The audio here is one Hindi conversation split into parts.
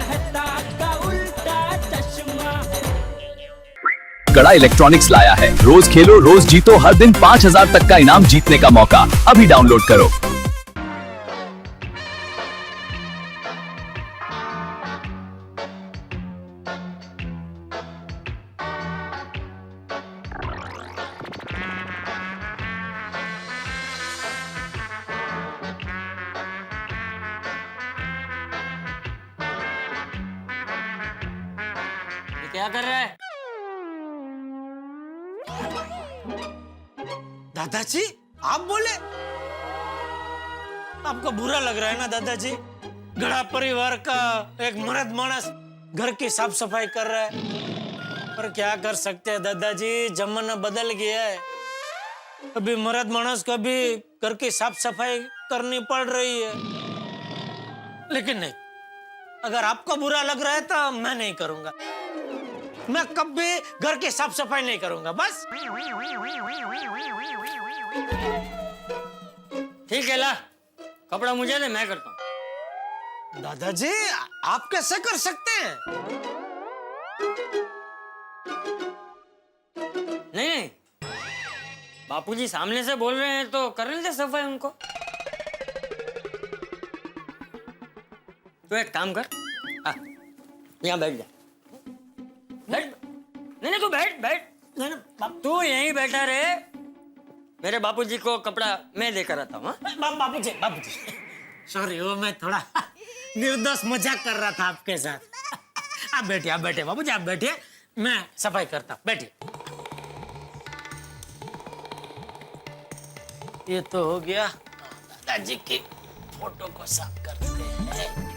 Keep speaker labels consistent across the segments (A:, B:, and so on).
A: कहता का उल्टा चश्मा।
B: गड़ा इलेक्ट्रॉनिक्स लाया है, रोज खेलो रोज जीतो, हर दिन 5,000 तक का इनाम जीतने का मौका। अभी डाउनलोड करो।
C: क्या कर रहा है?
D: दादाजी आप बोले? आपको बुरा लग रहा है ना दादाजी? गड़ा परिवार का एक मर्द मानस घर की साफ सफाई कर रहा है, पर क्या कर सकते हैं दादाजी, जमाना बदल गया है। अभी मर्द मानस को भी घर की साफ सफाई करनी पड़ रही है। लेकिन नहीं, अगर आपको बुरा लग रहा है तो मैं नहीं करूंगा। मैं कभी घर की साफ सफाई नहीं करूंगा, बस।
C: ठीक है, ला कपड़ा मुझे दे, मैं करता हूँ।
D: दादाजी आप कैसे कर सकते हैं?
C: नहीं, बापूजी सामने से बोल रहे हैं तो करने दे सफाई उनको। तू एक काम कर, यहाँ बैठ जा। बैठ। नहीं, तू बैठ बैठ। तू यहीं बैठा रहे, मेरे बापूजी को कपड़ा मैं देकर आता हूँ।
D: बापूजी सॉरी, वो मैं थोड़ा निर्दोष मजाक कर रहा था आपके साथ। आप बैठिए बापूजी, आप बैठिए, मैं सफाई करता हूँ, बैठिए। ये तो हो गया, दादाजी की फोटो को साफ करते हैं।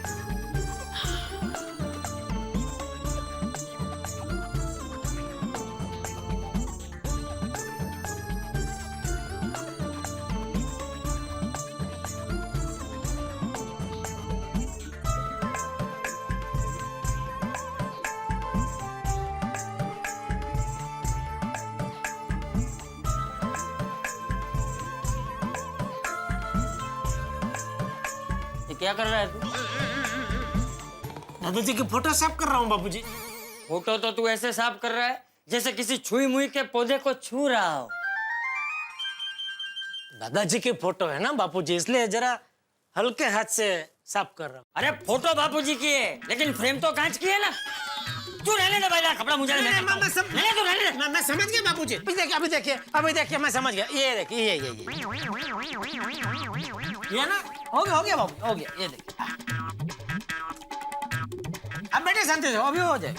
C: क्या कर रहा है तू?
D: दादाजी की फोटो साफ कर रहा हूँ बापूजी।
C: फोटो तो तू ऐसे साफ कर रहा है जैसे किसी छुई मुई के पौधे को छू रहा हो।
D: दादाजी की फोटो है ना बापूजी, इसलिए जरा हल्के हाथ से साफ कर रहा हूँ।
C: अरे फोटो बापूजी की है, लेकिन फ्रेम तो कांच की है ना। तू रहने दे भाई, कपड़ा मुझे
D: मैं समझ गया बापूजी। अभी देखिए मैं समझ गया। ये देखिए, ये ना हो गया बाबू, हो गया। ये देखिए, अब बैठे शांति से, अभी हो जाए।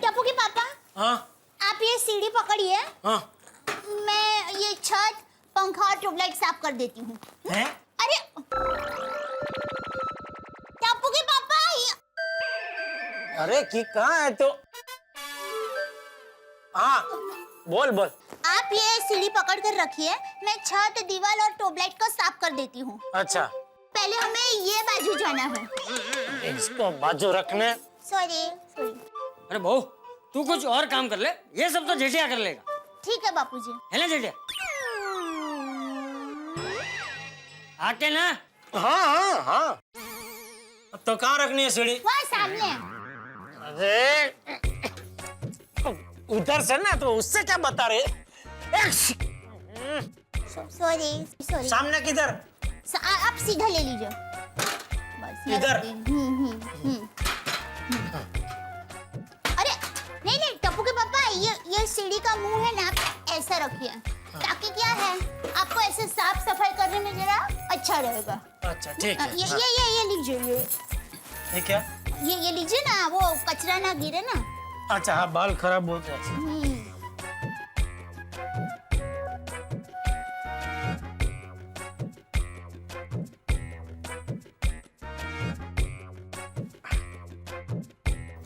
E: टप्पू के पापा,
D: हाँ
E: आप ये सीढ़ी पकड़िए,
D: हाँ।
E: मैं ये छत, पंखा और ट्यूबलाइट साफ कर देती हूँ।
D: है?
E: अरे टप्पू के पापा,
D: अरे की कहाँ है तो? हाँ बोल।
E: आप ये सीढ़ी पकड़ कर रखिए, मैं छत, दीवार और ट्यूबलाइट को साफ कर देती हूँ।
D: अच्छा,
E: पहले हमें ये बाजू जाना है।
D: इसको बाजू रखने।
E: सॉरी।
C: अरे बहू, तू कुछ और काम कर ले, ये सब तो जेठिया कर लेगा।
E: ठीक है बापूजी।
C: है ना जेठिया? आके ना।
D: हाँ। अब तो कहाँ रखनी है सीढ़ी?
E: वहाँ सामने।
D: अरे उधर से ना, तो उससे क्या बता रहे?
E: सॉरी।
D: सामने किधर?
E: आप सीधा ले लीजिए बस।
D: इधर?
E: अरे नहीं, टप्पू के पापा, ये सीढ़ी का मुंह है ना, आप ऐसा रखिए, ताकि क्या है, आपको ऐसे साफ सफाई करने में जरा अच्छा रहेगा।
D: अच्छा ठीक है।
E: ये लीजिए,
D: ये क्या?
E: ये लीजिए ना, वो कचरा ना गिरे ना।
D: अच्छा हाँ, बाल खराब होते हैं।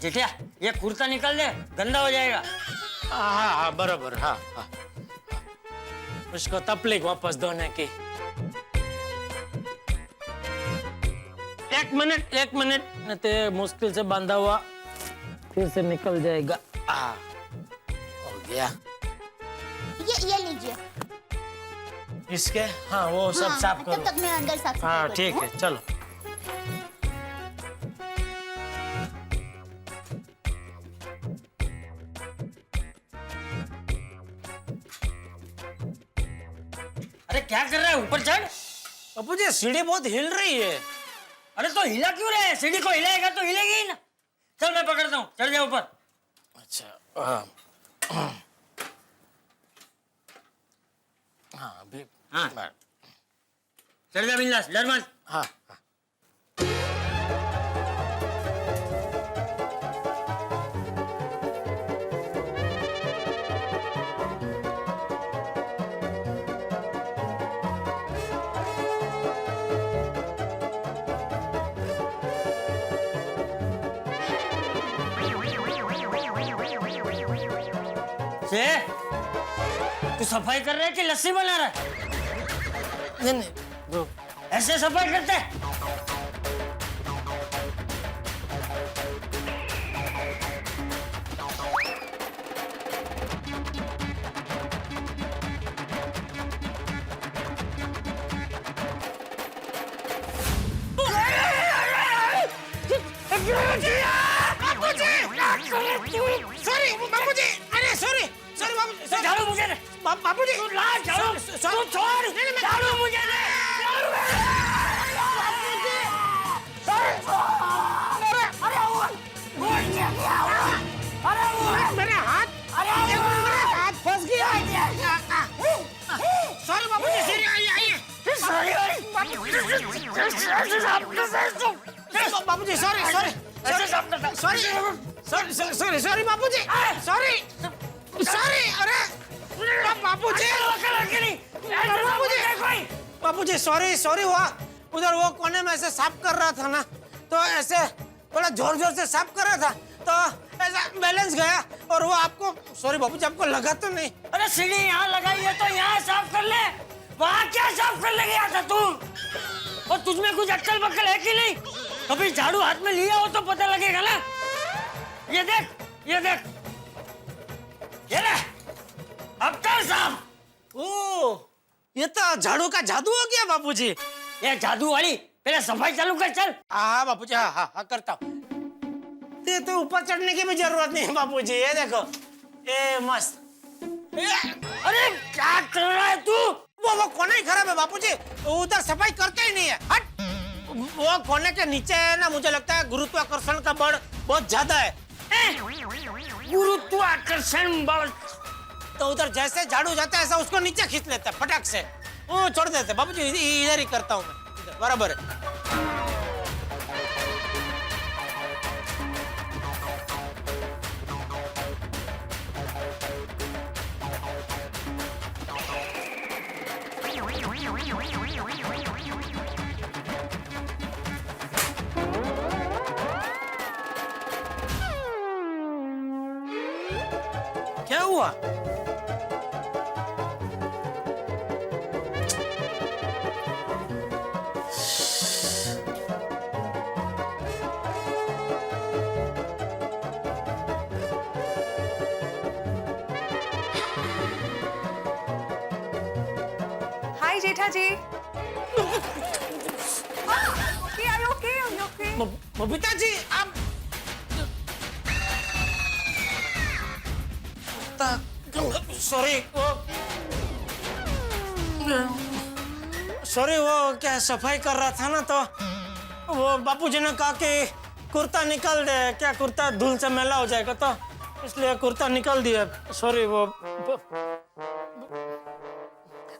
C: जेठिया, ये कुर्ता निकाल दे, गंदा हो जाएगा।
D: हाँ बराबर। हाँ। उसको तपलीक वापस धोने की। एक मिनट नहीं तो मुश्किल से बांधा हुआ फिर से निकल जाएगा। हो गया।
E: ये लीजिए।
D: इसके हाँ वो सब साफ
E: तब
D: करो।
E: तक मैं अंदर साफ सफाई
D: हाँ
E: करती
D: ठीक
E: हूँ।
D: है चलो।
C: अरे क्या कर रहा है, ऊपर चढ़।
D: बापू जी सीढ़ी बहुत हिल रही है।
C: अरे तो हिला क्यों रहा है? सीढ़ी को हिलाएगा तो हिलेगी ही ना। चल मैं पकड़ता हूँ, चढ़ जा ऊपर।
D: अच्छा हाँ हाँ अभी
C: हाँ चढ़ जा बिंदास, डर मत।
D: हाँ हाँ
C: से तू सफाई कर रहा है कि लस्सी बना रहा है?
D: नहीं नहीं वो
C: ऐसे सफाई करते हैं?
D: सॉरी बापूजी, अरे सॉरी सॉरी बापूजी,
C: तो झाड़ू मुझे दे।
D: बापूजी
C: तू ला झाड़ू, तू छोड़ झाड़ू मुझे दे।
D: मेरे हाथ फंस गया। सॉरी बापूजी, सॉरी आइए Bapuji, sorry sorry sorry sorry sorry Bapuji, sorry sorry. अरे बापूजी बापूजी सॉरी सॉरी हुआ। उधर वो कोने में ऐसे साफ कर रहा था ना, तो ऐसे थोड़ा जोर जोर से साफ कर रहा था तो ऐसा बैलेंस गया और वो आपको, सॉरी बापूजी, आपको लगा तो नहीं?
C: अरे सीढ़ी यहाँ लगाई है तो यहाँ साफ कर ले, वहाँ क्या साफ करने गया था तू? और तुझमें कुछ अक्कल बक्कल है कि नहीं? कभी झाड़ू हाथ में लिया हो तो पता लगेगा ना। ये देख, ये देख, ये ले, अब कर साफ।
D: ओ ये तो झाड़ू का जादू हो गया बापूजी।
C: ये जादू वाली, पहले सफाई चालू कर चल।
D: हाँ बापूजी, हाँ हाँ हाँ करता हूँ। तो ऊपर चढ़ने की भी जरूरत नहीं है बापूजी, ये देखो, ये मस्त।
C: अरे क्या कर रहा है तू?
D: वो कोना ही खराब है बापूजी, उधर सफाई करते ही नहीं है। हट, वो कोने के नीचे है ना, मुझे लगता है गुरुत्वाकर्षण का बल बहुत ज्यादा है।
C: गुरुत्वाकर्षण बल।
D: तो उधर जैसे झाड़ू जाता है ऐसा उसको नीचे खींच लेता है फटाक से, वो छोड़ देते। बापूजी इधर ही करता हूँ मैं, इधर बराबर है। क्या हुआ?
F: Hi, Jetha ji. Okay, are you okay? Are you okay?
D: Babita ji आप सॉरी वो क्या सफाई कर रहा था ना, तो वो बापूजी ने कहा कि कुर्ता निकाल दे, क्या कुर्ता धूल से मैला हो जाएगा, तो इसलिए कुर्ता निकाल दिया। सॉरी वो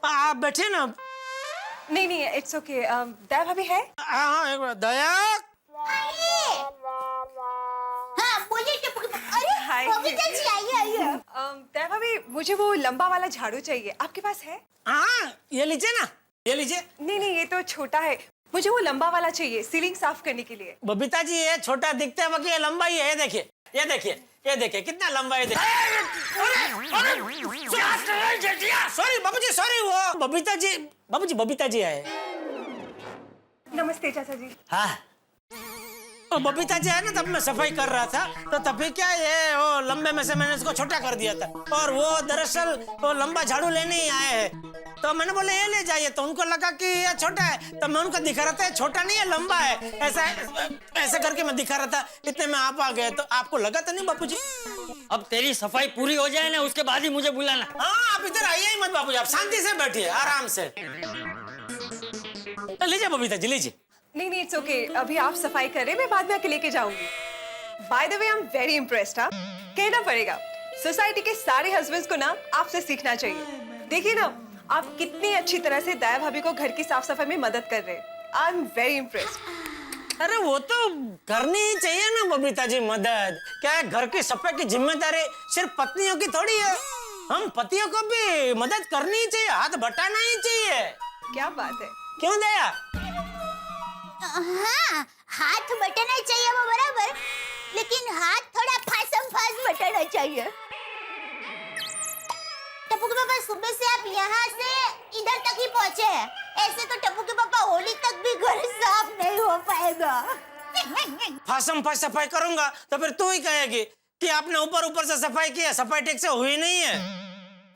D: आप बैठे ना।
F: नहीं नहीं, it's okay. दया भाभी है?
D: हाँ एक बार दया।
E: हाँ बोलिए टप्पू के पापा। अरे
F: Hi.
E: बबीता जी आइए आइए।
F: दया भाभी, मुझे वो लंबा वाला झाड़ू चाहिए, आपके पास है?
D: हाँ ये लीजिए ना, ये लीजिए।
F: नहीं नहीं, ये तो छोटा है, मुझे वो लंबा वाला चाहिए सीलिंग साफ करने के लिए।
D: बबीता जी ये छोटा दिखता है बाकी ये लंबा ही है। ये देखिए, ये देखिए, ये देखिए कितना लंबा है। सॉरी बाबूजी, सॉरी वो बबीता जी, बाबूजी बबीता जी आए।
F: नमस्ते चाचा जी।
C: हाँ
D: तो बबीता जी आए ना, तब मैं सफाई कर रहा था, तो तभी क्या ये वो लंबे में से मैंने इसको छोटा कर दिया था, और वो दरअसल वो लंबा झाड़ू लेने ही आए हैं। तो मैंने बोला ये ले जाइए, तो उनको लगा कि ये छोटा है, तो मैं उनको दिखा रहा था ये छोटा नहीं है, लंबा है, ऐसा ऐसे करके मैं दिखा रहा था। इतने में आप आ गए, तो आपको लगा तो नहीं बापूजी?
C: अब तेरी सफाई पूरी हो जाए ना, उसके बाद ही मुझे बुलाना।
D: हाँ, आप इधर आइए ही मत बापूजी, आप शांति से बैठिए आराम से। लीजिए बबीता जी, लीजिए।
F: नहीं, इट्स ओके। अभी आप सफाई करें, मैं बाद में आके लेके जाऊंगी। By the way, I am very impressed. हाँ, कहना पड़ेगा, सोसाइटी के सारे हस्बैंड्स को ना आपसे सीखना चाहिए। देखिए ना, आप कितनी अच्छी तरह से दया भाभी को घर की साफ सफाई में मदद कर रहे हैं। I am very impressed.
D: अरे वो तो करनी ही चाहिए ना बबीता जी मदद। क्या है, घर की सफाई की जिम्मेदारी सिर्फ पत्नियों की थोड़ी है, हम पतियों को भी मदद करनी ही चाहिए, हाथ बटाना ही चाहिए।
F: क्या बात है।
D: क्यों दया?
E: हाँ, हाथ बटाना चाहिए वो बराबर, लेकिन हाथ थोड़ा फासम फास बटाना चाहिए। टप्पू के पापा, सुबह से आप यहाँ से इधर तक ही पहुँचे हैं। ऐसे तो टप्पू के पापा होली तक भी घर साफ नहीं हो पाएगा।
D: फासम फास सफाई करूंगा तो फिर तू ही कहेगी कि आपने ऊपर ऊपर से सफाई किया, सफाई ठीक से हुई नहीं है।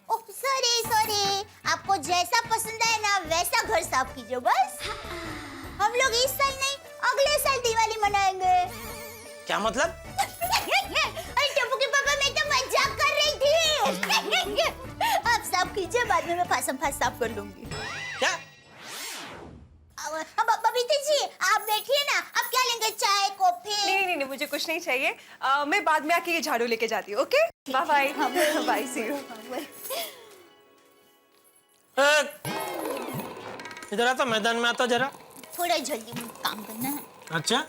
E: ओह सॉरी, आपको जैसा पसंद है ना वैसा घर साफ कीजिए बस। हम लोग इस साल नहीं, अगले साल दिवाली मनाएंगे।
D: क्या मतलब?
E: अरे टप्पू के पापा, मैं तो मजाक कर रही थी। आप साफ कीजिए, बाद में मैं फासम फास साफ कर लूंगी।
D: क्या?
E: अब बबीता जी आप बैठिए ना, आप क्या लेंगे, चाय कॉफी?
F: नहीं, मुझे कुछ नहीं चाहिए। मैं बाद में आके ये झाड़ू लेके जाती हूँ। Okay, bye bye. Bye, see you.
D: इधर आता, मैदान में आता जरा।
E: थोड़ा जल्दी काम करना है।
D: अच्छा,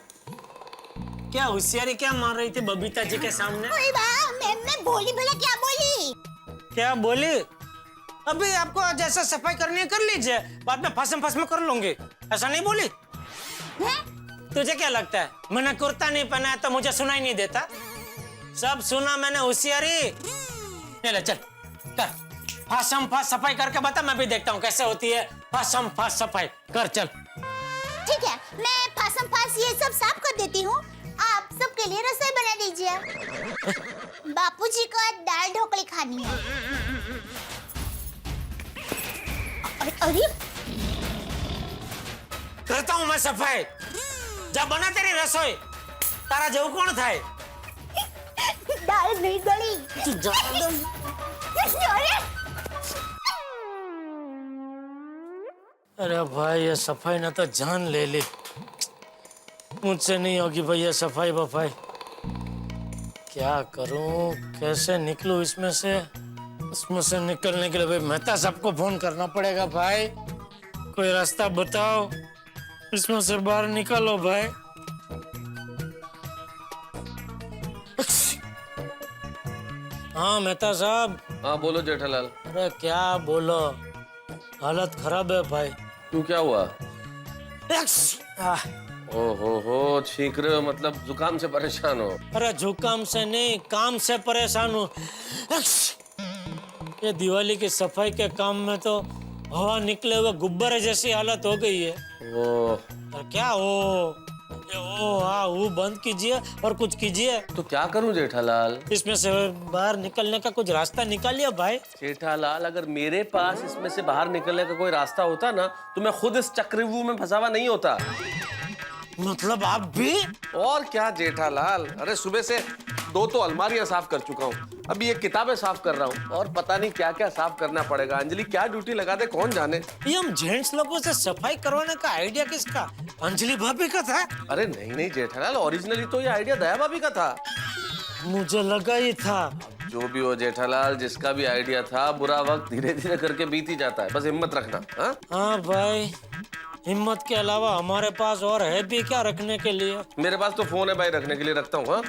D: क्या होशियारी क्या मार रही थी बबीता जी के सामने?
E: ओए वाह, मैं बोली भला क्या बोली?
D: क्या बोली? अभी आपको जैसा सफाई करनी है कर लीजिए, बाद में फासम फास में कर लूंगी, ऐसा नहीं बोली?
E: हैं?
D: तुझे क्या लगता है मैंने कुर्ता नहीं पहना है तो मुझे सुनाई नहीं देता? सब सुना मैंने, होशियारी। ले चल कर, फासम फास सफाई करके बता, मैं भी देखता हूँ कैसे होती है फासम फास सफाई। कर चल।
E: ठीक है, मैं फासम फास ये सब साफ कर देती हूँ। आप सबके लिए रसोई बना दीजिए। बापूजी को दाल ढोकली खानी है। अरे
D: करता हूँ मैं सफाई, जब बना तेरी रसोई। तारा जेव कौन था?
E: दाल नहीं गली।
D: अरे भाई, ये सफाई ने तो जान ले ली, मुझसे नहीं होगी भैया सफाई वफाई। क्या करूं, कैसे निकलूं इसमें से? निकलने के लिए भाई मेहता सबको फोन करना पड़ेगा। भाई कोई रास्ता बताओ, इसमें से बाहर निकलो भाई। हाँ मेहता साहब।
G: हाँ बोलो जेठालाल।
D: अरे क्या बोलो, हालत खराब है भाई।
G: क्यों, क्या हुआ?
D: आह,
G: हो छींक रहे हो, मतलब जुकाम से परेशान हो?
D: अरे जुकाम से नहीं, काम से परेशान हूँ। ये दिवाली की सफाई के काम में तो हवा निकले हुए गुब्बारे जैसी हालत हो गई है।
G: ओ,
D: क्या हो? ये वो बंद कीजिए और कुछ कीजिए।
G: तो क्या करूं जेठालाल?
D: इसमें से बाहर निकलने का कुछ रास्ता निकालिए भाई।
G: जेठालाल, अगर मेरे पास इसमें से बाहर निकलने का कोई रास्ता होता ना, तो मैं खुद इस चक्रव्यूह में फंसा हुआ नहीं होता।
D: मतलब आप भी?
G: और क्या जेठालाल, अरे सुबह से 2 तो अलमारियां साफ कर चुका हूँ, अभी ये किताबें साफ कर रहा हूँ, और पता नहीं क्या क्या साफ करना पड़ेगा। अंजलि क्या ड्यूटी लगा दे कौन जाने।
D: ये हम जेंट्स लोगों से सफाई करवाने का आइडिया किसका? अंजलि भाभी का था?
G: अरे नहीं जेठालाल, ओरिजिनली तो ये आइडिया दया भाभी का था।
D: मुझे लगा ही था।
G: जो भी हो जेठालाल, जिसका भी आइडिया था, बुरा वक्त धीरे धीरे करके बीत ही जाता है, बस हिम्मत रखना।
D: हाँ भाई, हिम्मत के अलावा हमारे पास और है भी क्या रखने के लिए?
G: मेरे पास तो फोन है भाई, रखने के लिए रखता हूँ। हाँ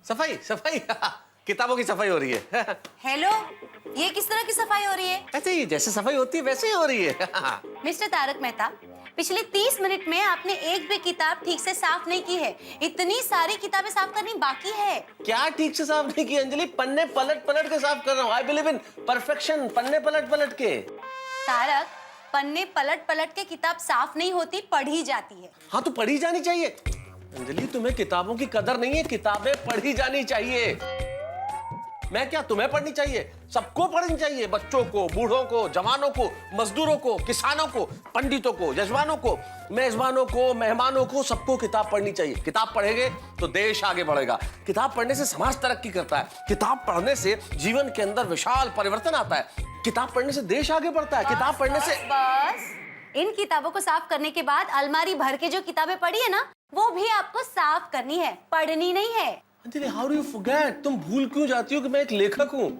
G: सफाई सफाई किताबों की सफाई हो रही है।
H: हेलो, ये किस तरह की सफाई हो रही है?
G: ऐसे ही जैसे सफाई होती है वैसे ही हो रही है।
H: मिस्टर तारक मेहता, पिछले 30 मिनट में आपने एक भी किताब ठीक से साफ नहीं की है। इतनी सारी किताबें साफ करनी बाकी है।
G: क्या ठीक से साफ नहीं की अंजलि? पन्ने पलट पलट के साफ कर रहा हूँ। I believe in perfection. पन्ने पलट पलट के।
H: तारक, पन्ने पलट पलट के किताब साफ नहीं होती, पढ़ी जाती है।
G: हाँ तो पढ़ी जानी चाहिए। अंजलि तुम्हें किताबों की कदर नहीं है, किताबें पढ़ी जानी चाहिए। मैं क्या, तुम्हें पढ़नी चाहिए? सबको पढ़नी चाहिए, बच्चों को, बूढ़ों को, जवानों को, मजदूरों को, किसानों को, पंडितों को, यजमानों को, मेजबानों को, मेहमानों को, सबको किताब पढ़नी चाहिए। किताब पढ़ेंगे तो देश आगे बढ़ेगा। किताब पढ़ने से समाज तरक्की करता है। किताब पढ़ने से जीवन के अंदर विशाल परिवर्तन आता है। किताब पढ़ने से देश आगे बढ़ता है। किताब पढ़ने से
H: बस इन किताबों को साफ करने के बाद अलमारी भर के जो किताबें पड़ी है ना, वो भी आपको साफ करनी है, पढ़नी नहीं है।
G: Anjali, how do you forget? तुम भूल क्यों जाती हो कि मैं एक लेखक हूँ?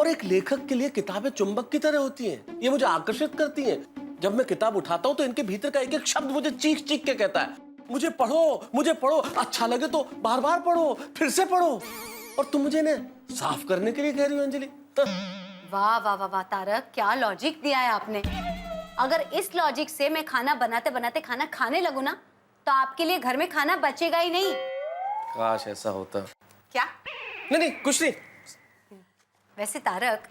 G: और एक लेखक के लिए किताबें चुंबक की तरह होती हैं। ये मुझे आकर्षित करती हैं। जब मैं किताब उठाता हूँ तो इनके भीतर का एक एक शब्द मुझे चीख चीख के कहता है, मुझे पढ़ो, मुझे पढ़ो। अच्छा लगे तो बार बार पढ़ो, फिर से पढ़ो। और तुम मुझे इन्हें साफ करने के लिए कह रही हो अंजलि?
H: वाह वाह वाह वाह तारक, क्या लॉजिक दिया है आपने। अगर इस लॉजिक से मैं खाना बनाते बनाते खाना खाने लगूं ना, तो आपके लिए घर में खाना बचेगा ही नहीं।
G: काश ऐसा होता।
H: क्या?
G: नहीं कुछ नहीं।
H: वैसे तारक,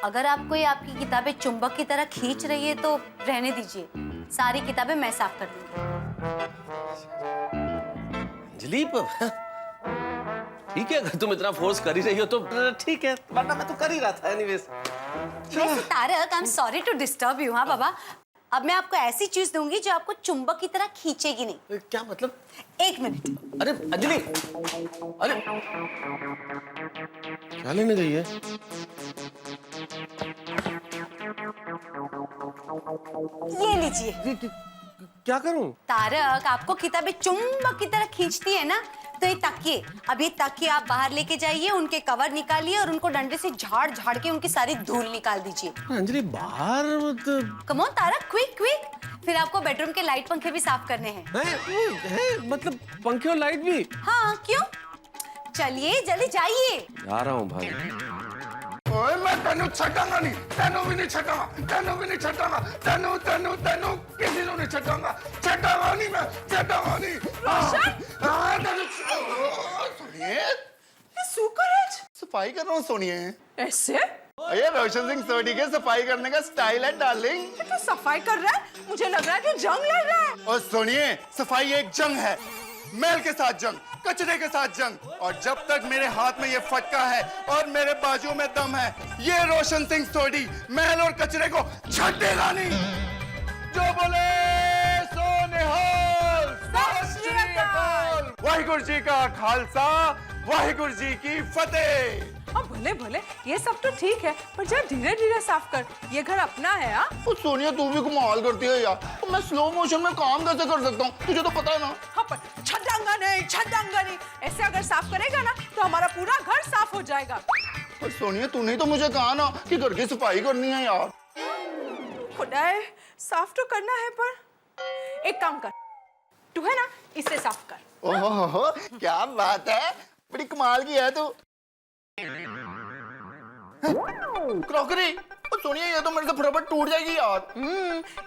H: अगर आपको ये आपकी किताबें चुंबक की तरह खींच रही है तो रहने दीजिए, सारी किताबें मैं साफ कर दूंगी।
G: अंजलि, ठीक है, अगर तुम इतना फोर्स कर ही रही हो तो ठीक है, वरना मैं तो कर ही रहा था एनीवेज।
H: वैसे Tarak, I am sorry to disturb you. हाँ बाबा, अब मैं आपको ऐसी चीज दूंगी जो आपको चुंबक की तरह खींचेगी नहीं।
G: क्या मतलब?
H: 1 मिनट।
G: अरे अंजलि, अरे क्या लेने गई है?
H: ये लीजिए।
G: क्या करूं?
H: तारक, आपको किताबें चुंबक की तरह खींचती है ना, तो ये तकिए, अब ये तकिए आप बाहर लेके जाइए, उनके कवर निकालिए और उनको डंडे से झाड़ झाड़ के उनकी सारी धूल निकाल दीजिए।
G: अंजलि, बाहर
H: come on Tarak, quick quick. फिर आपको बेडरूम के लाइट पंखे भी साफ करने हैं।
G: है मतलब पंखे और लाइट भी?
H: हाँ, क्यों? चलिए जल्दी जाइए।
G: जा रहा हूँ भाई।
I: ओए, मैं तेनू छटांगा नहीं, तेनू भी नहीं छटांगा, तेनू भी नहीं छटांगा, तेनू तेनू तेनू किसी को नहीं छटांगा, छटांगा नहीं मैं, छटांगा नहीं। सुनिए, सफाई कर रहा हूँ सोनिए।
F: ऐसे?
I: ये रोशन सिंह सोनी के सफाई करने का स्टाइल है डार्लिंग।
F: तो सफाई कर रहा है, मुझे लग रहा है कि जंग लड़ रहा है।
I: और सुनिए, सफाई एक जंग है, मैल के साथ जंग, कचरे के साथ जंग। और जब तक मेरे हाथ में ये फटका है और मेरे बाजू में दम है, ये रोशन सिंह सोनी मैल और कचरे को छटेगा नहीं। जो बोले सो निहाल, सत श्री अकाल। वाहिगुरु जी का खालसा, वाहिगुरु जी की फतेह।
F: हाँ भले भले, ये सब तो ठीक है, पर जरा धीरे धीरे साफ कर, ये घर अपना है। हाँ
I: सोनिया, तू भी कमाल करती है यार। तो मैं स्लो मोशन में काम कैसे कर सकता हूँ, तुझे तो पता है ना।
F: हाँ, पर छटांगा नहीं। ऐसे अगर साफ करेगा ना तो हमारा पूरा घर साफ हो जाएगा।
I: पर सोनिया, तूने तो मुझे कहा ना कि घर की सफाई करनी है यार।
F: खुदाए, साफ तो करना है, पर एक काम कर, तू है ना, इसे साफ कर।
I: ओहो, क्या बात है, बड़ी कमाल की है तू। क्रॉकरी, सोनिया ये तो मेरे से फटाफट टूट जाएगी यार।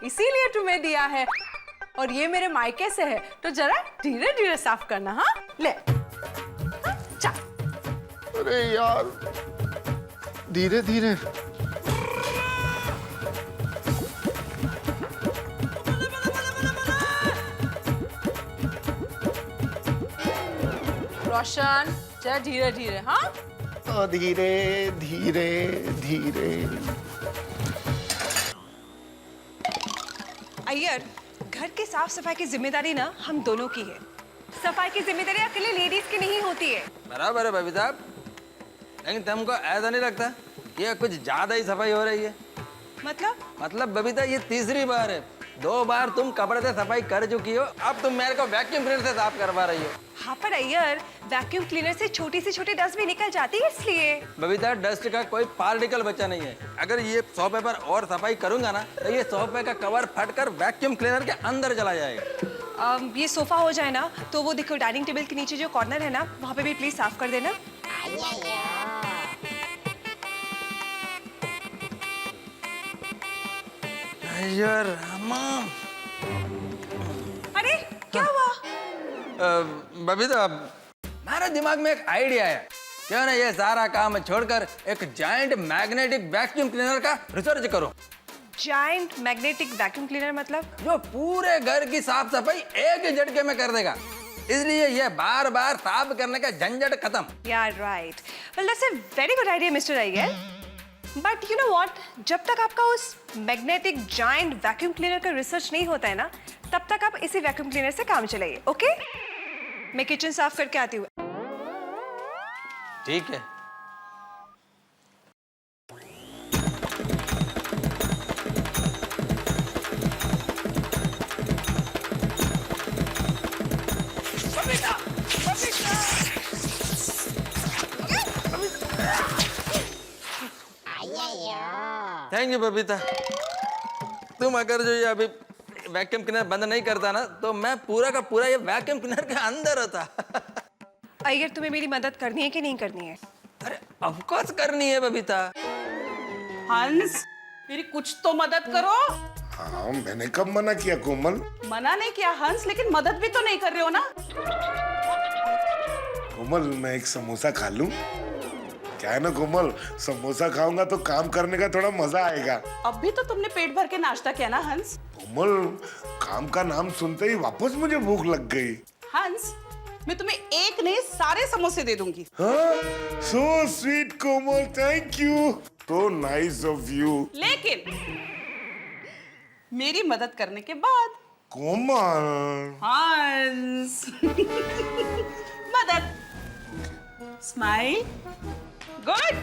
F: इसीलिए तुम्हें दिया है, और ये मेरे मायके से है, तो जरा धीरे धीरे साफ करना। हाँ ले, हाँ, चल।
I: अरे यार, धीरे धीरे।
F: रोशन, जरा धीरे धीरे। हाँ
I: धीरे धीरे धीरे।
F: अय्यर, घर की साफ सफाई की जिम्मेदारी ना हम दोनों की है। सफाई की जिम्मेदारी अकेले लेडीज की नहीं होती है।
J: बराबर है भाभी साहब, लेकिन तुमको ऐसा नहीं लगता ये कुछ ज्यादा ही सफाई हो रही है?
F: मतलब
J: बबीता, ये तीसरी बार है। 2 बार तुम कपड़े से सफाई कर चुकी हो, अब तुम मेरे को वैक्यूम क्लीनर से साफ करवा रही हो।
F: हाँ पर अय्यर, वैक्यूम क्लीनर से छोटी से छोटी डस्ट भी निकल जाती है, इसलिए।
J: बबीता, डस्ट का कोई पार्टिकल बचा नहीं है। अगर ये सोफे पर और सफाई करूंगा ना, तो ये सोफे का कवर फटकर वैक्यूम क्लीनर के अंदर चला जाएगा।
F: ये सोफा हो जाए ना तो वो देखो डाइनिंग टेबल के नीचे जो कॉर्नर है ना वहाँ पे भी प्लीज साफ कर देना।
J: यार रामा।
F: अरे क्या हुआ?
J: बबीता, मेरे दिमाग में एक आइडिया है। क्यों ना ये सारा काम छोड़कर एक जायंट मैग्नेटिक वैक्यूम क्लीनर का रिसर्च करो।
F: जायंट मैग्नेटिक वैक्यूम क्लीनर मतलब?
J: जो पूरे घर की साफ सफाई एक ही झटके में कर देगा, इसलिए ये बार बार साफ करने का झंझट खत्म।
F: यार right, well that's a very good idea mister Iyer, but you know what, जब तक आपका उस मैग्नेटिक जायंट वैक्यूम क्लीनर का रिसर्च नहीं होता है ना, तब तक आप इसी वैक्यूम क्लीनर से काम चलाइए। ओके, मैं किचन साफ करके आती हूँ।
J: ठीक है। Thank you Babita. तुम अगर जो ये अभी वैक्यूम क्लीनर बंद नहीं करता ना, तो मैं पूरा का पूरा ये वैक्यूम क्लीनर के अंदर होता।
F: अय्यर, तुम्हें मेरी मदद करनी है कि नहीं करनी है?
J: अरे ऑफ कोर्स करनी है बबीता।
K: हंस, मेरी कुछ तो मदद करो।
I: हाँ, मैंने कब मना किया कोमल?
K: मना नहीं किया हंस, लेकिन मदद भी तो नहीं कर रहे हो ना।
I: कोमल, मैं एक समोसा खा लूं? क्या है ना कोमल, समोसा खाऊंगा तो काम करने का थोड़ा मजा आएगा।
K: अब भी तो तुमने पेट भर के नाश्ता किया ना हंस।
I: कोमल, काम का नाम सुनते ही वापस मुझे भूख लग गई।
K: हंस, मैं तुम्हें एक नहीं सारे समोसे दे दूंगी।
I: हाँ, so sweet Komal, thank you, so nice of you।
K: लेकिन मेरी मदद करने के बाद।
I: कोमल।
K: हंस मदद। स्माइल। गुड।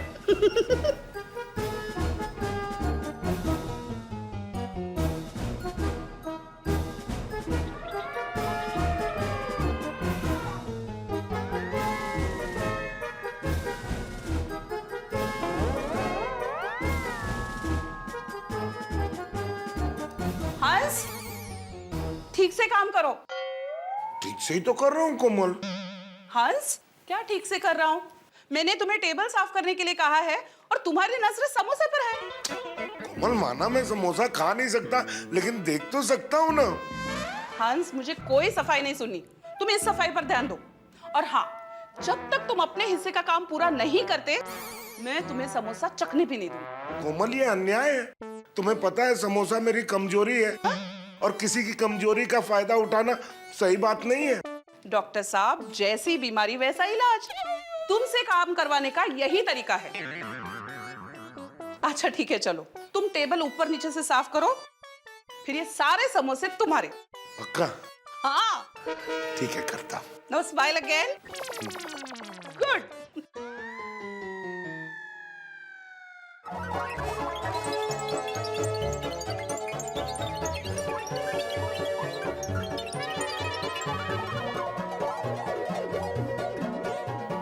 K: हंस, ठीक से काम करो।
I: ठीक से ही तो कर रहा हूँ कोमल।
K: हंस, क्या ठीक से कर रहा हूँ? मैंने तुम्हें टेबल साफ करने के लिए कहा है और तुम्हारी नजर समोसे पर है।
I: कोमल, माना मैं समोसा खा नहीं सकता, लेकिन देख तो सकता हूँ ना।
K: हंस, मुझे कोई सफाई नहीं सुननी, तुम इस सफाई पर ध्यान दो। और हाँ, जब तक तुम अपने हिस्से का काम पूरा नहीं करते, मैं तुम्हें समोसा चखने भी नहीं दूंगी।
I: कोमल, ये अन्याय है। तुम्हें पता है समोसा मेरी कमजोरी है, और किसी की कमजोरी का फायदा उठाना सही बात नहीं है।
K: डॉक्टर साहब, जैसी बीमारी वैसा इलाज। तुमसे काम करवाने का यही तरीका है। अच्छा ठीक है, चलो तुम टेबल ऊपर नीचे से साफ करो, फिर ये सारे समोसे तुम्हारे।
I: पक्का?
K: हाँ
I: ठीक है, करता हूं।
K: Now smile again. गुड।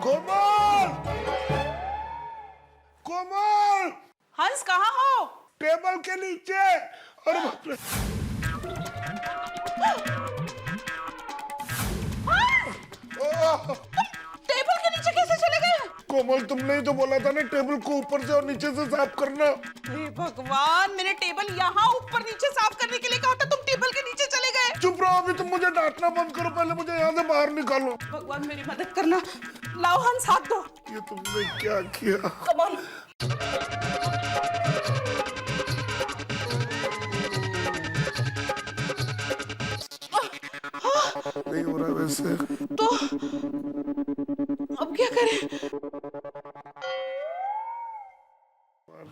I: कोमल! कोमल!
K: हंस, कहाँ हो?
I: टेबल के नीचे। अरे बाप रे। ओह!
K: टेबल के नीचे कैसे चले गए?
I: कोमल, तुमने ही तो बोला था ना टेबल को ऊपर से और नीचे से साफ करना।
K: हे भगवान, मैंने टेबल यहाँ ऊपर नीचे साफ करने के लिए कहा था, तुम टेबल के नीचे चले गए।
I: चुप रहो, अभी तुम मुझे डांटना बंद करो, पहले मुझे यहाँ से बाहर निकालो।
K: भगवान, मेरी मदद करना। लाओ हंस, हाथ दो।
I: ये तुमने क्या किया?
K: Come on.
I: नहीं हो रहा वैसे
K: तो अब क्या करें?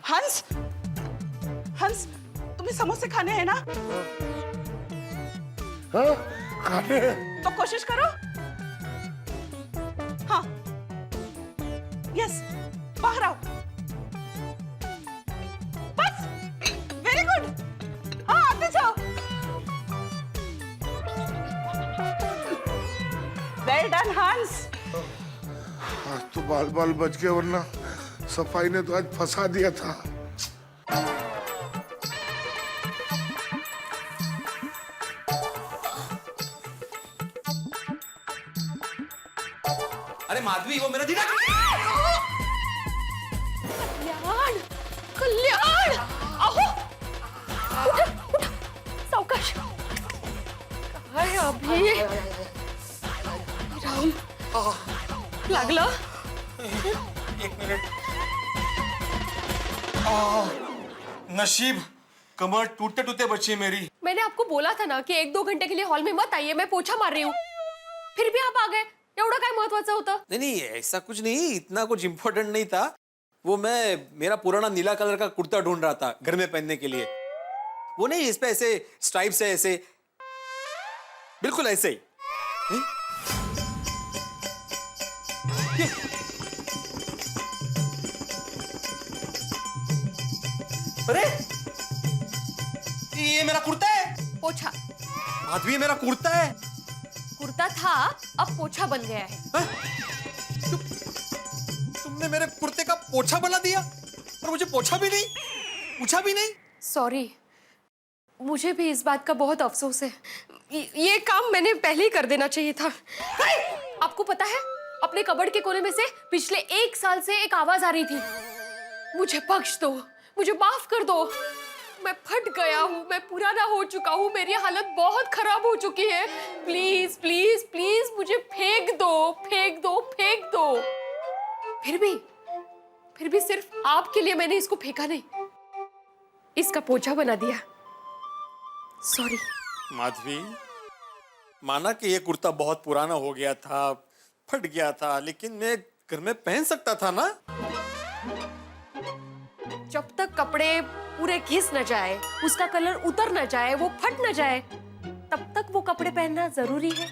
K: हंस, हंस, तुम्हें समोसे खाने हैं ना?
I: हाँ, खाने हैं।
K: तो कोशिश करो। हाँ, यस, बाहर आओ। बस, वेरी गुड। हाँ, आते जाओ। वेल डन हंस।
I: आज तो बाल बाल बच गए, वरना सफाई ने तो आज फंसा दिया था।
G: अरे माधवी, वो मेरा जीना।
F: कल्याण, कल्याण, अहो, उठ, उठ, सावकाश। काय अभि? राम, लागलं?
I: एक मिनट। नशीब, कमर टूटते टूटते बची मेरी।
F: मैंने आपको बोला था ना कि 1-2 घंटे के लिए हॉल में मत आइए, मैं पोछा मार रही हूँ। फिर भी आप आ गए। एवढं काय महत्वाचं होतं?
L: नहीं ऐसा कुछ नहीं, इतना कुछ इम्पोर्टेंट नहीं था। वो मैं मेरा पुराना नीला कलर का कुर्ता ढूंढ रहा था घर में पहनने के लिए। वो नहीं, इस पे ऐसे स्ट्राइप्स है, ऐसे बिल्कुल ऐसे ही। अरे ये मेरा कुर्ता है।
F: पोछा।
L: माधवी, मेरा कुर्ता है।
F: कुर्ता था, अब पोछा बन गया है।
L: तुमने मेरे कुर्ते का पोछा बना दिया और मुझे पोछा भी नहीं, पूछा भी नहीं।
F: सॉरी, मुझे भी इस बात का बहुत अफसोस है। ये काम मैंने पहले ही कर देना चाहिए था। आपको पता है, अपने कबर्ड के कोने में से पिछले 1 साल से एक आवाज आ रही थी, मुझे बख्श दो, मुझे माफ कर दो, मैं फट गया हूँ, मैं पुराना हो चुका हूँ, मेरी हालत बहुत खराब हो चुकी है, प्लीज प्लीज प्लीज मुझे फेंक दो, फेंक दो, फेंक दो। फिर भी सिर्फ आपके लिए मैंने इसको फेंका नहीं, इसका पोछा बना दिया। सॉरी।
L: माधवी, माना कि ये कुर्ता बहुत पुराना हो गया था, फट गया था, लेकिन मैं घर में पहन सकता था ना।
F: जब तक कपड़े पूरे घिस न जाए, उसका कलर उतर न जाए, वो फट न जाए, तब तक वो कपड़े पहनना जरूरी है।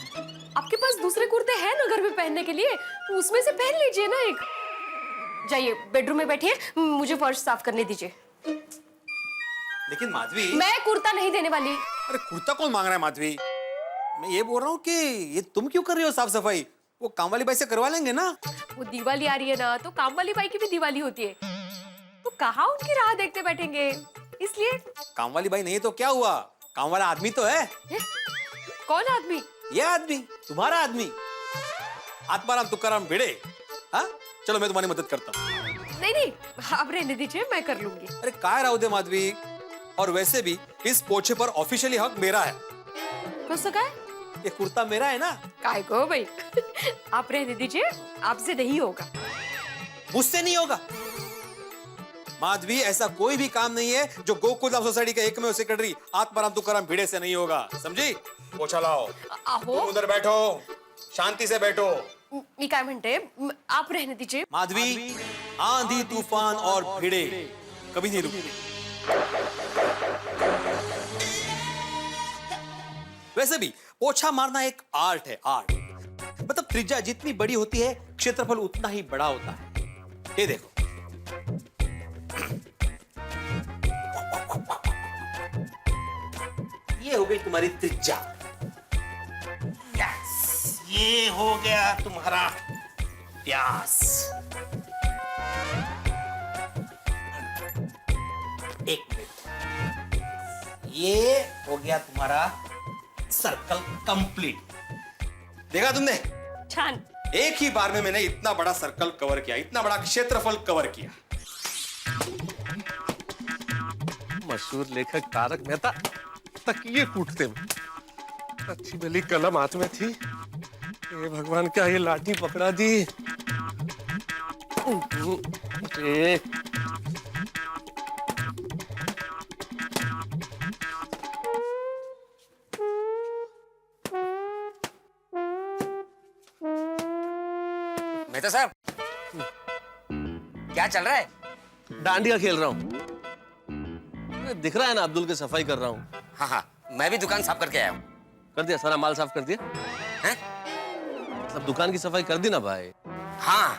F: आपके पास दूसरे कुर्ते हैं ना घर में पहनने के लिए, तो उसमें से पहन लीजिए ना एक। जाइए बेडरूम में बैठिए, मुझे फर्श साफ करने दीजिए।
L: लेकिन माधवी,
F: मैं कुर्ता नहीं देने वाली।
L: अरे कुर्ता कौन मांग रहा है माधवी? मैं ये बोल रहा हूँ कि ये तुम क्यों कर रही हो साफ सफाई? वो काम वाली बाई से करवा लेंगे ना।
F: वो दिवाली आ रही है ना, तो काम वाली बाई की भी दिवाली होती है, तो कहाँ उनकी राह देखते बैठेंगे, इसलिए।
L: काम वाली बाई नहीं तो क्या हुआ, काम वाला आदमी तो है।
F: कौन आदमी?
L: ये आदमी, तुम्हारा आदमी, आत्माराम तुकाराम भिड़े। हाँ, चलो मैं तुम्हारी मदद करता हूँ।
F: नहीं, आप रहने दीजिए, मैं कर लूंगी।
L: अरे काय राहू दे माधवी, और वैसे भी इस पोछे पर ऑफिशियली हक मेरा है।
F: कसं काय?
L: ये कुर्ता मेरा है ना।
F: काय गो भाई, आप रहने दीजिए, आपसे नहीं होगा।
L: मुझसे नहीं होगा माधवी, ऐसा कोई भी काम नहीं है जो गोकुलधाम सोसाइटी के एकमेव सेक्रेटरी आत्माराम तुकाराम भिड़े से नहीं होगा, समझी? पोछा लाओ।
F: आहो,
L: उधर बैठो, शांति से बैठो।
F: मी काय म्हणते, आप रहने दीजिए।
L: माधवी, आंधी तूफान और भिड़े कभी नहीं रुकते। वैसे भी पोछा मारना एक आर्ट है, आर्ट। मतलब त्रिज्या जितनी बड़ी होती है, क्षेत्रफल उतना ही बड़ा होता है। ये देखो, ये हो गई तुम्हारी त्रिज्या। यस, ये हो गया तुम्हारा व्यास। एक मिनट, ये हो गया तुम्हारा सर्कल कंप्लीट। देखा तुमने?
F: छान।
L: एक ही बार में मैंने इतना बड़ा सर्कल कवर किया, इतना बड़ा क्षेत्रफल कवर किया।
G: मशहूर लेखक तारक मेहता तकिए कूटते में अच्छी भली कलम हाथ में थी, ये भगवान क्या ये लाठी पकड़ा दी।
C: मेहता साहब, क्या चल रहा है?
G: डांडिया खेल रहा हूँ। दिख रहा है ना, अब्दुल की सफाई कर रहा हूँ।
C: हाँ हाँ, मैं भी दुकान साफ करके आया हूँ।
G: कर दिया? सारा माल साफ कर दिया?
C: हैं?
G: सब दुकान की सफाई कर दी ना भाई?
C: हाँ।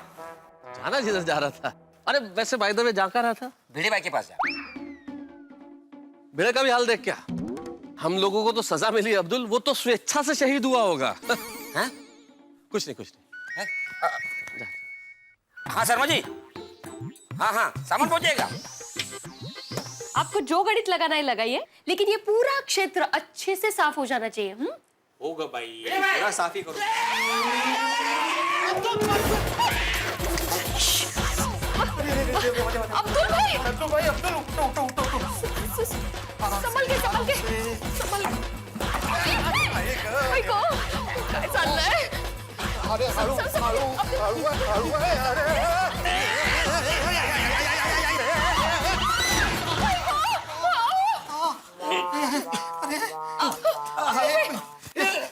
G: जाना जिधर जा रहा था। अरे वैसे बाय द वे जा कर रहा था?
C: भिड़े भाई के पास जा।
G: भिड़े का भी हाल देख क्या? हम लोगों को तो सजा मिली अब्दुल, वो तो स्वेच्छा से शहीद हुआ होगा।
C: हैं?
G: कुछ नहीं, कुछ नहीं।
C: हाँ शर्मा जी, हाँ हाँ, सामान पहुंचेगा।
F: आपको जो गणित लगाना है लगाइए, लेकिन ये पूरा क्षेत्र अच्छे से साफ हो जाना चाहिए।
L: होगा भाई, पूरा साफ ही करो।
F: अब्दुल भाई,
I: अब्दुल भाई, अब्दुल उठो उठो उठो उठो।
F: संभल के संभल। भाई को काय चाललंय?
I: अरे हळू हळू हळू आहे अरे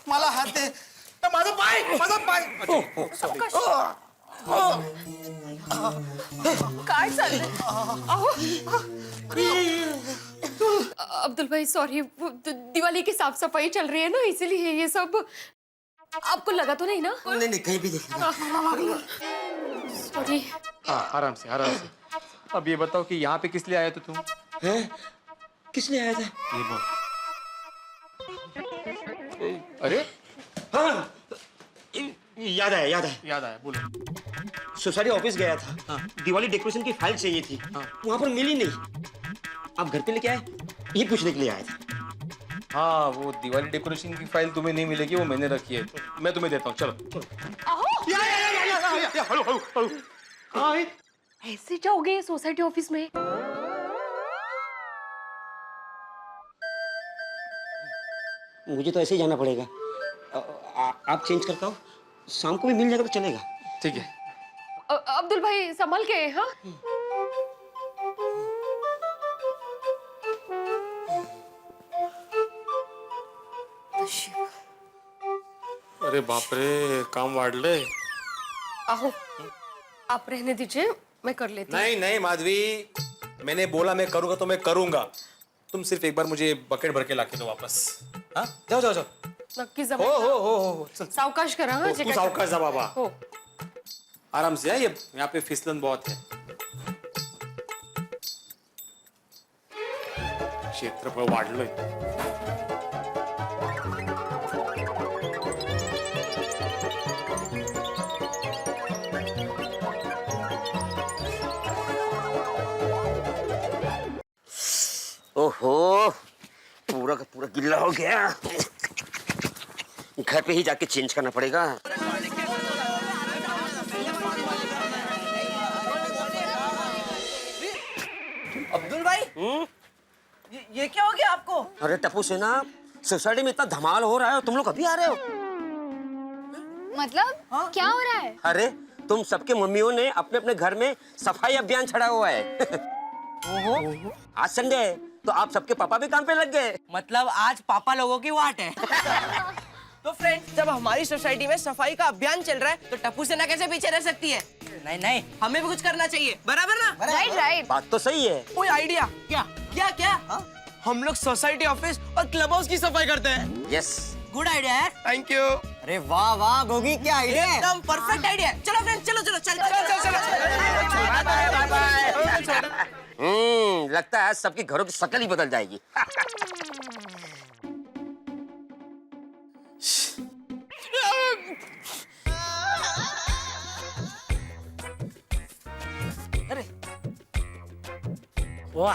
I: मला हात दे माझा पाय
F: काय चाललंय? अब्दुल भाई सॉरी, दिवाली की साफ सफाई चल रही है ना, इसीलिए ये सब। आपको लगा तो नहीं ना?
C: नहीं कहीं भी नहीं।
F: सॉरी।
L: आराम से आराम से। अब ये बताओ कि यहाँ पे किस लिए आए थे तुम?
C: हैं? किस लिए आया था?
L: ये बोल। अरे
C: हाँ याद आया
L: बोलो।
C: सोसाइटी ऑफिस गया था, दिवाली डेकोरेशन की फाइल चाहिए थी, वहां पर मिली नहीं। आप घर पे लेके आए, ये पूछने के लिए आया था।
L: हाँ, वो दिवाली डेकोरेशन की फाइल तुम्हें नहीं मिलेगी, वो मैंने रखी है। मैं तुम्हें देता हूँ, चलो।
I: हळू हळू हळू
F: ऐसे जाओगे सोसाइटी ऑफिस में?
C: मुझे तो ऐसे ही जाना पड़ेगा। आप चेंज करता हो, शाम को भी मिल जाएगा तो चलेगा।
L: ठीक है।
F: अब्दुल भाई संभल के, हाँ?
L: अरे बाप रे, काम वाढले।
F: आहो, आप रहने दीजिए, मैं कर लेती हूँ।
L: नहीं नहीं माधवी, मैंने बोला मैं करूंगा तो मैं करूंगा। तुम सिर्फ एक बार मुझे बकेट भर के लाके दो वापस। हाँ, जाओ जाओ जाओ।
F: नक्की
L: हो हो हो हो चल।
F: सावकाश करा, हाँ?
L: तू सावकाश जा बाबा।
F: हो।
L: आराम से। ये यहाँ पे फिसलन बहुत है। क्षेत्रफळ वाढलंय।
C: ओहो, पूरा का पूरा गिल्ला हो गया। घर पे ही जाके चेंज करना पड़ेगा।
M: अब्दुल भाई, ये क्या हो गया आपको?
C: अरे टप्पू सेना, सोसाइटी में इतना धमाल हो रहा है, तुम लोग अभी आ रहे हो?
E: मतलब क्या हो रहा है?
C: अरे तुम सबके मम्मियों ने अपने अपने घर में सफाई अभियान छड़ा हुआ है। आज संडे है, तो आप सबके पापा भी काम पे लग गए।
M: मतलब आज पापा लोगों की वाट है। तो फ्रेंड्स, जब हमारी सोसाइटी में सफाई का अभियान चल रहा है तो टप्पू सेना कैसे पीछे रह सकती है? नहीं नहीं, हमें भी कुछ करना चाहिए, बराबर ना?
E: राइट।
C: बात तो सही है।
M: कोई आइडिया? क्या? हम लोग सोसाइटी ऑफिस और क्लब हाउस की सफाई करते हैं।
C: यस,
M: गुड आइडिया है।
C: Thank you.
M: अरे वाह गोगी, क्या आइडिया है? एकदम परफेक्ट आइडिया है। चलो फ्रेंड्स, चलो।
C: लगता है सबके घरों की शक्ल ही बदल जाएगी।
M: अरे वाह,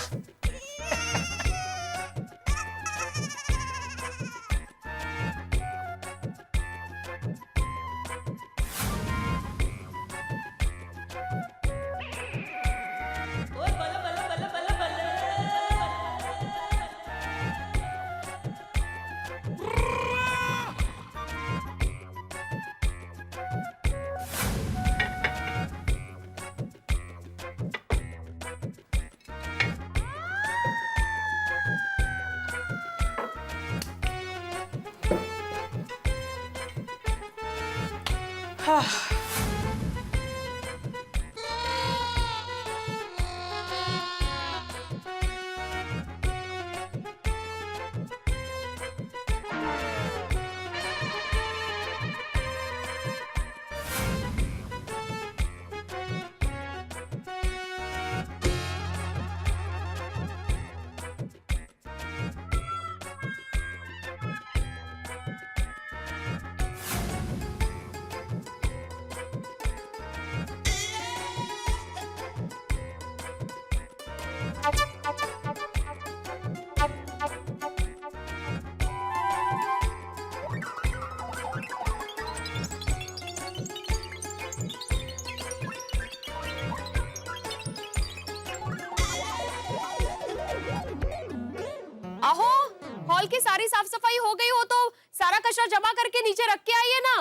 N: सफाई हो गई हो तो सारा कचरा जमा करके नीचे रख के आइए ना।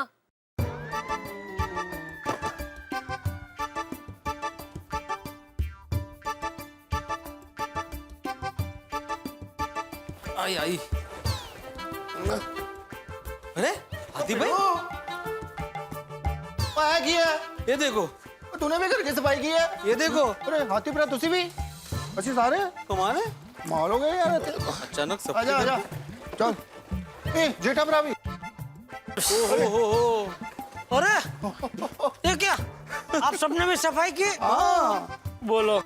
L: आई आई। अरे हाथी भाई,
I: पाया किया
L: ये देखो।
I: तूने भी घर की सफाई की है?
L: ये देखो।
I: अरे हाथी भरा तुसी भी अच्छी सारे
L: कमाल है।
I: माल हो गए यार।
L: अचानक सब
I: आजा आजा चल। ए जेठा भरा भी।
D: अरे ये क्या, आप सबने भी सफाई की?
I: हाँ
D: बोलो।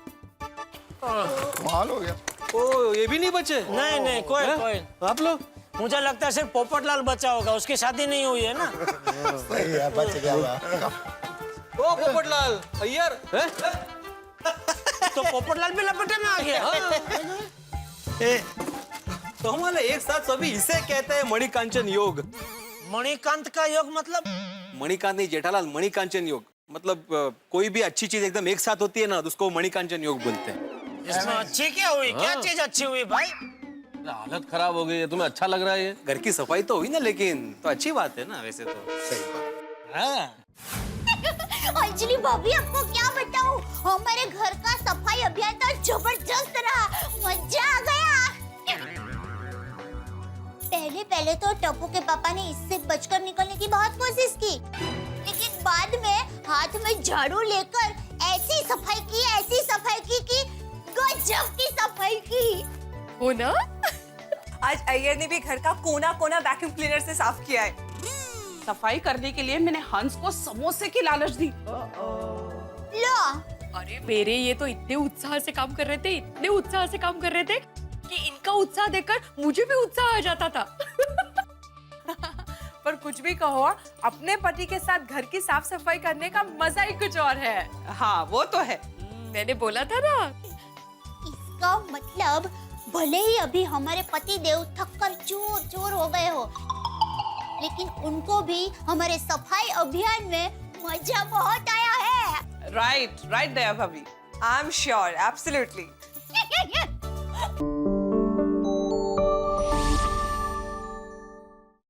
I: माल हो गया।
L: ओ ये भी नहीं बचे?
D: नहीं नहीं, कोई
L: हैं?
D: कोई।
L: आप लोग?
D: मुझे लगता है सिर्फ पोपटलाल बचा होगा, उसकी शादी नहीं हुई है ना।
I: सही है, बच गया बा।
L: ओ पोपटलाल अय्यर हैं?
D: तो पोपटलाल भी लपेटे में आ गया।
L: तो हमारे एक साथ सभी इसे कहते हैं मणिकांचन योग।
D: मणिकांत का योग मतलब?
L: मणिकांत नहीं जेठालाल, मणिकांचन योग मतलब कोई भी अच्छी चीज एकदम एक साथ होती है ना तो उसको मणिकांचन योग बोलते हैं।
D: इसमें अच्छी क्या हुई? क्या चीज अच्छी हुई भाई?
G: हालत खराब हो गई है, तुम्हें अच्छा लग रहा है ये?
L: घर की सफाई तो हुई ना, लेकिन तो अच्छी बात है ना वैसे तो।
D: हाँ।
E: अंजलि भाभी आपको क्या बताऊं, हमारे घर का सफाई अभियान तो जबरदस्त रहा, मजा आ गया। पहले तो टप्पू के पापा ने इससे बचकर निकलने की बहुत कोशिश की, लेकिन बाद में हाथ में झाड़ू लेकर ऐसी सफाई की कि गजब की सफाई की।
N: हो ना?
F: आज अय्यर ने भी घर का कोना कोना वैक्यूम क्लीनर से साफ किया है।
K: सफाई करने के लिए मैंने हंस को समोसे की लालच दी।
E: लो,
N: अरे मेरे ये तो इतने उत्साह से काम कर रहे थे कि इनका उत्साह देखकर मुझे भी उत्साह आ जाता था।
F: पर कुछ भी कहो, अपने पति के साथ घर की साफ सफाई करने का मजा ही कुछ और है।
K: हाँ वो तो है।
N: मैंने बोला था ना।
E: इसका मतलब भले ही अभी हमारे पति देव थक कर चूर हो गए हो, लेकिन उनको भी हमारे सफाई अभियान में मजा बहुत आया है।
K: राइट दया भाभी।
F: I am sure, absolutely.